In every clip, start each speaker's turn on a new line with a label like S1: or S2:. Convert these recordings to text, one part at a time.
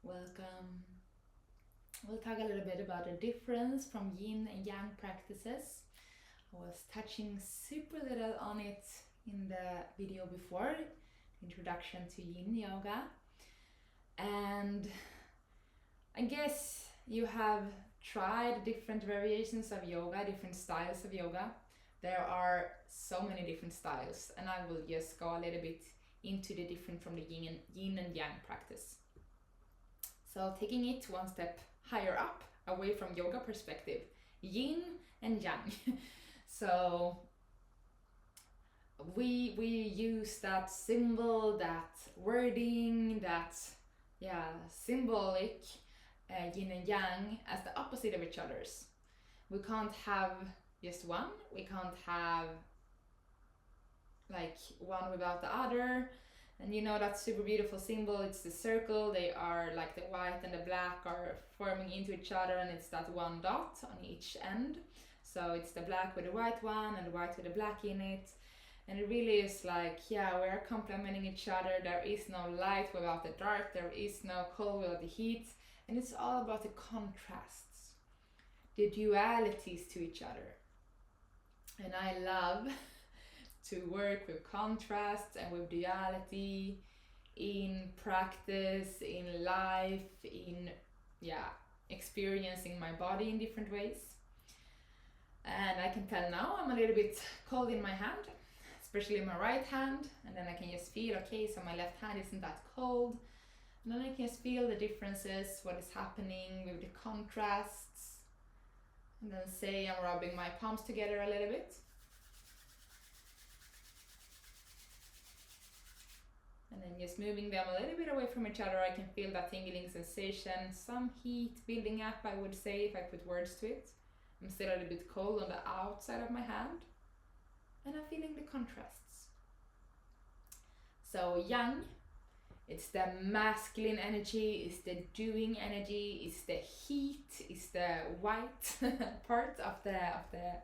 S1: Welcome. We'll talk a little bit about the difference from yin and yang practices. I was touching super little on it in the video before, introduction to yin yoga. And I guess you have tried different variations of yoga, different styles of yoga. There are so many different styles, and I will just go a little bit into the different from the yin and yang practice. So taking it one step higher up, away from yoga perspective, yin and yang. So we use that symbol, that wording, that symbolic yin and yang as the opposite of each other's. We can't have just one. We can't have like one without the other. And you know that super beautiful symbol, it's the circle. They are like the white and the black are forming into each other, and it's that one dot on each end. So it's the black with the white one and the white with the black in it. And it really is like, we're complementing each other. There is no light without the dark. There is no cold without the heat. And it's all about the contrasts, the dualities to each other. And I love to work with contrasts and with duality in practice, in life, in experiencing my body in different ways. And I can tell now I'm a little bit cold in my hand, especially my right hand, and then I can just feel, okay, so my left hand isn't that cold. And then I can just feel the differences, what is happening with the contrasts. And then say I'm rubbing my palms together a little bit. And then just moving them a little bit away from each other, I can feel that tingling sensation, some heat building up, I would say, if I put words to it. I'm still a little bit cold on the outside of my hand. And I'm feeling the contrasts. So yang, it's the masculine energy, it's the doing energy, it's the heat, it's the white part of the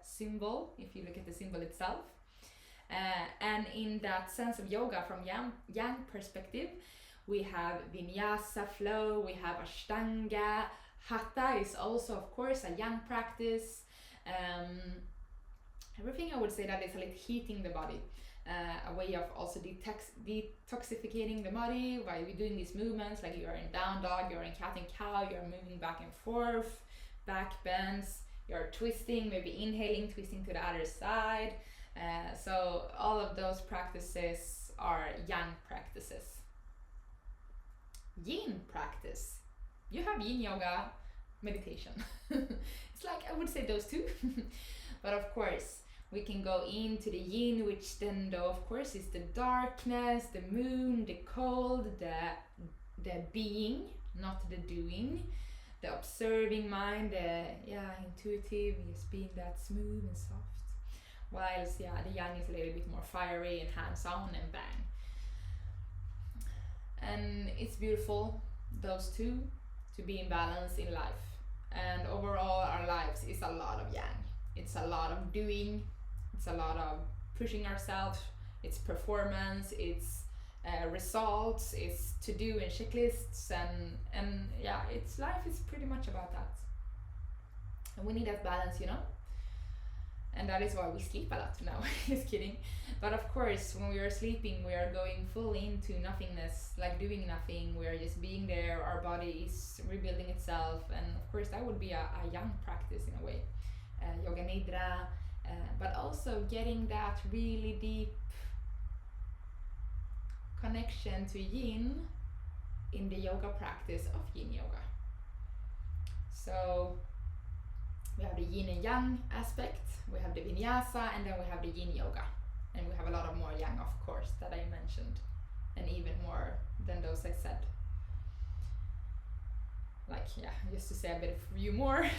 S1: symbol, if you look at the symbol itself. And in that sense of yoga, from yang perspective, we have vinyasa flow, we have ashtanga, hatha is also of course a yang practice. Everything I would say that is a little heating the body, a way of also detoxificating the body while you're doing these movements, like you're in down dog, you're in cat and cow, you're moving back and forth, back bends, you're twisting, maybe inhaling, twisting to the other side. So all of those practices are yang practices. Yin practice, you have yin yoga, meditation. It's like I would say those two. But of course we can go into the yin, which then though of course is the darkness, the moon, the cold, the being, not the doing, the observing mind, the intuitive, just being that smooth and soft. Whilst the yang is a little bit more fiery and hands-on and bang. And it's beautiful, those two, to be in balance in life. And overall our lives is a lot of yang. It's a lot of doing, it's a lot of pushing ourselves, it's performance, it's results, it's to do and checklists, and it's life is pretty much about that. And we need that balance, you know. And that is why we sleep a lot now. Just kidding. But of course, when we are sleeping, we are going full into nothingness, like doing nothing. We are just being there. Our body is rebuilding itself. And of course, that would be a yang practice in a way. Yoga nidra. But also getting that really deep connection to yin in the yoga practice of yin yoga. So we have the yin and yang aspect, we have the vinyasa, and then we have the yin yoga. And we have a lot of more yang, of course, that I mentioned, and even more than those I said. Like, just to say a bit of few more,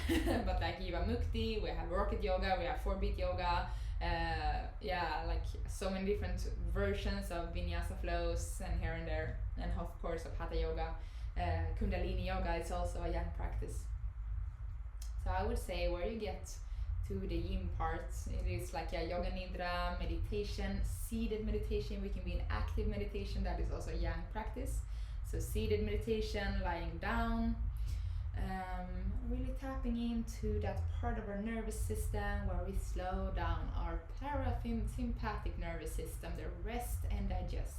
S1: but like Jiva Mukti, we have Rocket Yoga, we have 4-beat yoga, like so many different versions of vinyasa flows and here and there, and of course of Hatha Yoga. Kundalini Yoga is also a yang practice. So I would say where you get to the yin parts, it is like a yoga nidra, meditation, seated meditation. We can be in active meditation, that is also yang practice. So seated meditation, lying down, really tapping into that part of our nervous system where we slow down our parasympathetic nervous system, the rest and digest.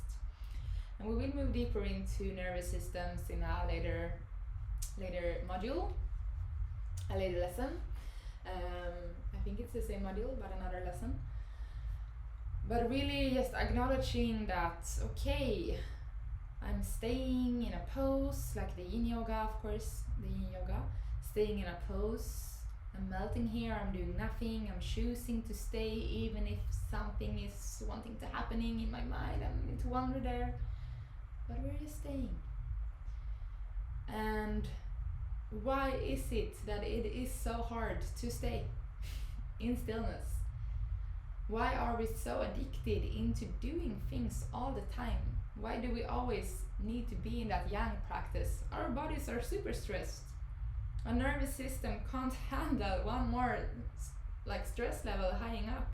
S1: And we will move deeper into nervous systems in a later module, a later lesson. I think it's the same module, but another lesson. But really just acknowledging that, okay, I'm staying in a pose, like the yin yoga, of course, the yin yoga, staying in a pose, I'm melting here, I'm doing nothing, I'm choosing to stay even if something is wanting to happening in my mind, I'm going to wander there, but we're just staying. And why is it that it is so hard to stay in stillness? Why are we so addicted into doing things all the time? Why do we always need to be in that yang practice? Our bodies are super stressed. Our nervous system can't handle one more stress level high up.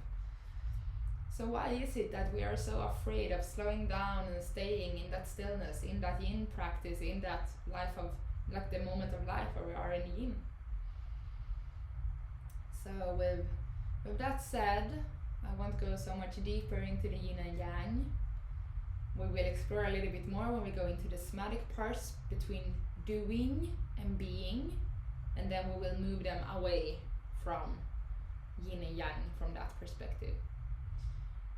S1: So why is it that we are so afraid of slowing down and staying in that stillness, in that yin practice, in that life of the moment of life where we are in yin? So with that said, I won't go so much deeper into the yin and yang. We will explore a little bit more when we go into the somatic parts between doing and being, and then we will move them away from yin and yang from that perspective.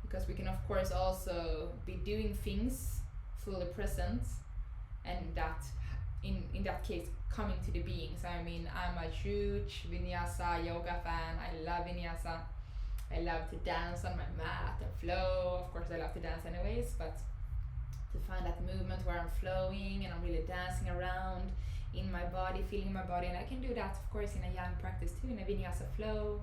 S1: Because we can of course also be doing things fully present, and that in that case coming to the being. So I mean, I'm a huge vinyasa yoga fan. I love vinyasa. I love to dance on my mat and flow. Of course I love to dance anyways, but to find that movement where I'm flowing and I'm really dancing around in my body, feeling my body, and I can do that of course in a yang practice too, in a vinyasa flow,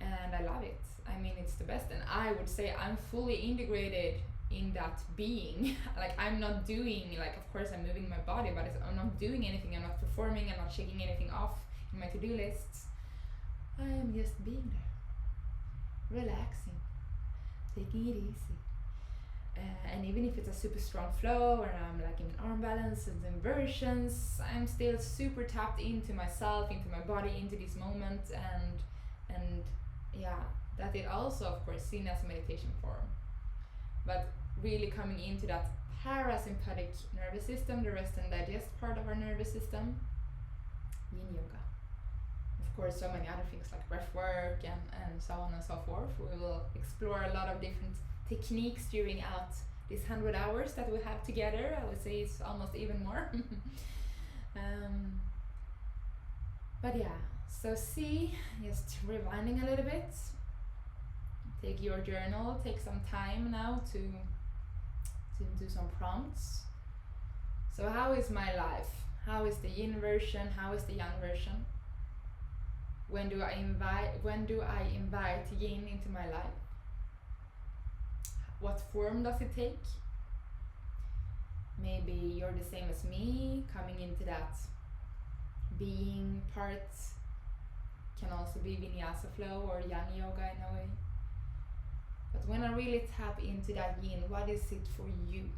S1: and I love it. I mean, it's the best, and I would say I'm fully integrated in that being. Like, I'm not doing, of course I'm moving my body, but I'm not doing anything, I'm not performing, I'm not checking anything off in my to-do lists. I am just being there, relaxing, taking it easy. And even if it's a super strong flow, or I'm in arm balance and inversions, I'm still super tapped into myself, into my body, into this moment, and yeah, that is also of course seen as a meditation form. But really coming into that parasympathetic nervous system, the rest and digest part of our nervous system, yin yoga. Of course, so many other things like breath work and so on and so forth. We will explore a lot of different techniques during out these 100 hours that we have together. I would say it's almost even more. But yeah, so see, just rewinding a little bit. Take your journal, take some time now to do some prompts. So how is my life? How is the yin version? How is the yang version? When do I invite yin into my life? What form does it take? Maybe you're the same as me, coming into that being part. Can also be vinyasa flow or yang yoga in a way. But when I really tap into that yin, what is it for you?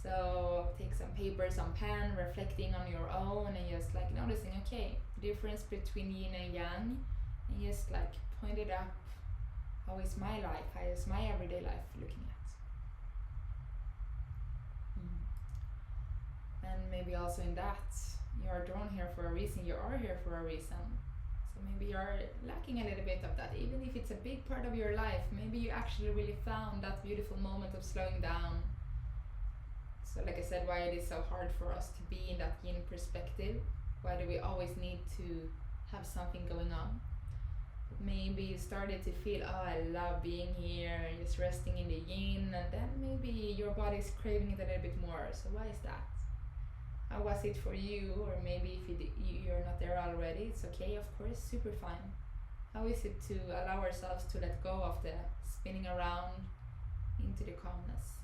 S1: So take some paper, some pen, reflecting on your own, and just noticing, okay, difference between yin and yang, and just point it up. How is my life? How is my everyday life looking at? And maybe also in that, you are drawn here for a reason, you are here for a reason. So maybe you're lacking a little bit of that, even if it's a big part of your life. Maybe you actually really found that beautiful moment of slowing down. So like I said, why it is so hard for us to be in that yin perspective. Why do we always need to have something going on? Maybe you started to feel, oh, I love being here, just resting in the yin, and then maybe your body is craving it a little bit more. So why is that? How was it for you? Or maybe if you're not there already, it's okay, of course, super fine. How is it to allow ourselves to let go of the spinning around into the calmness?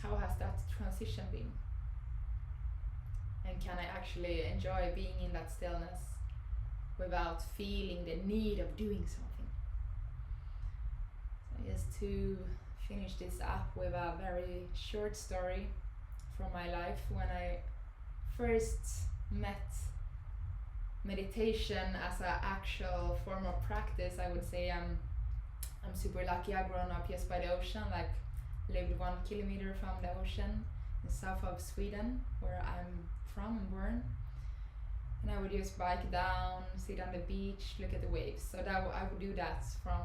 S1: How has that transition been? And can I actually enjoy being in that stillness without feeling the need of doing something? So just to finish this up with a very short story from my life. When I first met meditation as an actual form of practice, I would say I'm super lucky. I've grown up just by the ocean, like lived 1 kilometer from the ocean in south of Sweden, where I'm from and born. And I would just bike down, sit on the beach, look at the waves. So that I would do that from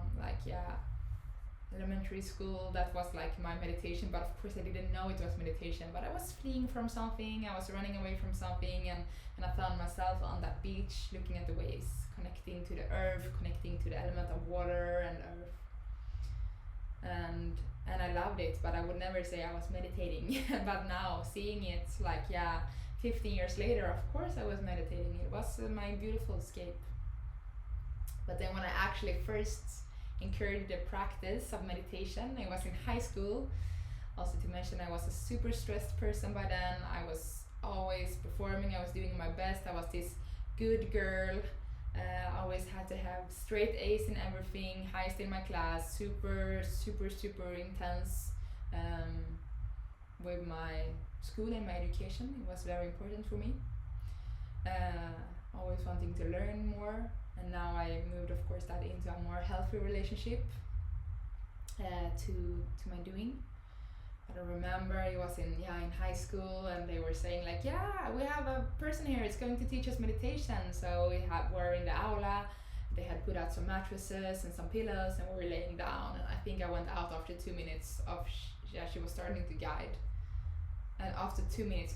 S1: elementary school. That was like my meditation, but of course I didn't know it was meditation. But I was fleeing from something, I was running away from something, and I found myself on that beach looking at the waves, connecting to the earth, connecting to the element of water and earth. And I loved it, but I would never say I was meditating. But now seeing it 15 years later, of course I was meditating. It was my beautiful escape. But then when I actually first encouraged the practice of meditation, I was in high school. Also to mention, I was a super stressed person by then. I was always performing, I was doing my best. I was this good girl. Always had to have straight A's in everything, highest in my class, super intense with my school and my education. It was very important for me. Always wanting to learn more, and now I moved, of course, that into a more healthy relationship to my doing. But I remember it was in high school, and they were saying like, we have a person here, it's going to teach us meditation. So we're in the aula, they had put out some mattresses and some pillows, and we were laying down. And I think I went out after 2 minutes of she was starting to guide. And after 2 minutes,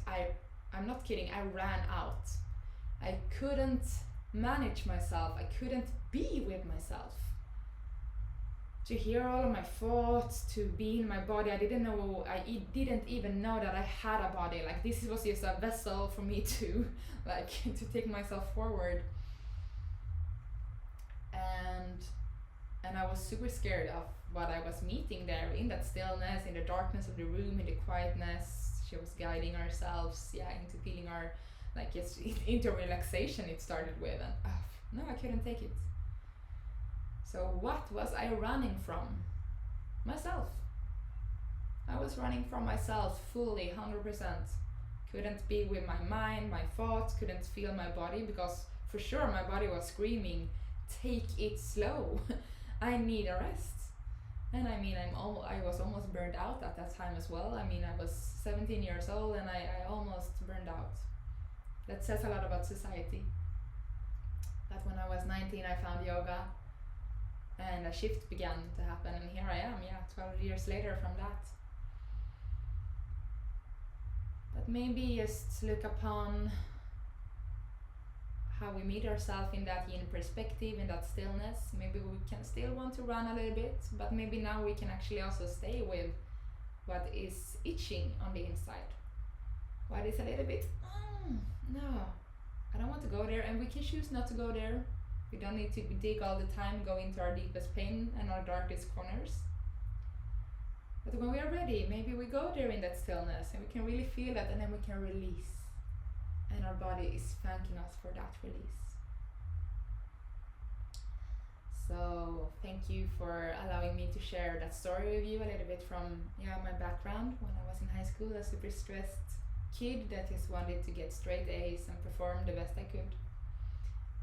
S1: I'm not kidding, I ran out. I couldn't manage myself, I couldn't be with myself. To hear all of my thoughts, to be in my body, I didn't even know that I had a body. Like, this was just a vessel for me to to take myself forward. And I was super scared of what I was meeting there, in that stillness, in the darkness of the room, in the quietness. She was guiding ourselves into feeling our into relaxation. It started with, and no, I couldn't take it. So what was I running from? Myself. I was running from myself fully, 100%. Couldn't be with my mind, my thoughts, couldn't feel my body, because for sure my body was screaming, take it slow. I need a rest. And I mean, I was almost burned out at that time as well. I mean, I was 17 years old and I almost burned out. That says a lot about society. But when I was 19, I found yoga, and a shift began to happen, and here I am, 12 years later from that. But maybe just look upon how we meet ourselves in that yin perspective, in that stillness. Maybe we can still want to run a little bit, but maybe now we can actually also stay with what is itching on the inside. What is a little bit, no, I don't want to go there, and we can choose not to go there. We don't need to dig all the time, go into our deepest pain and our darkest corners. But when we are ready, maybe we go there in that stillness, and we can really feel it, and then we can release. And our body is thanking us for that release. So thank you for allowing me to share that story with you, a little bit from my background. When I was in high school, a super stressed kid that just wanted to get straight A's and perform the best I could.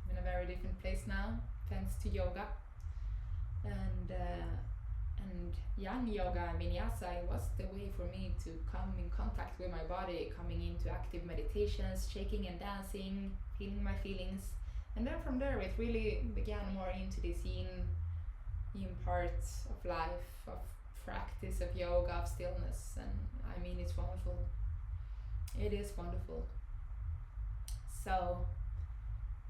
S1: I'm in a very different place now, thanks to yoga. And yang yoga and vinyasa, it was the way for me to come in contact with my body, coming into active meditations, shaking and dancing, feeling my feelings. And then from there it really began more into this yin parts of life, of practice of yoga, of stillness. And I mean, it's wonderful. It is wonderful. So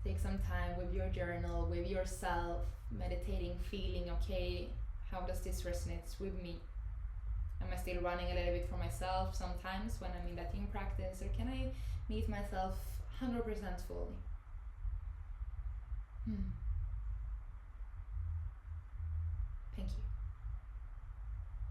S1: take some time with your journal, with yourself, meditating, feeling, okay, how does this resonate with me? Am I still running a little bit for myself sometimes when I'm in that yin practice, or can I meet myself 100% fully?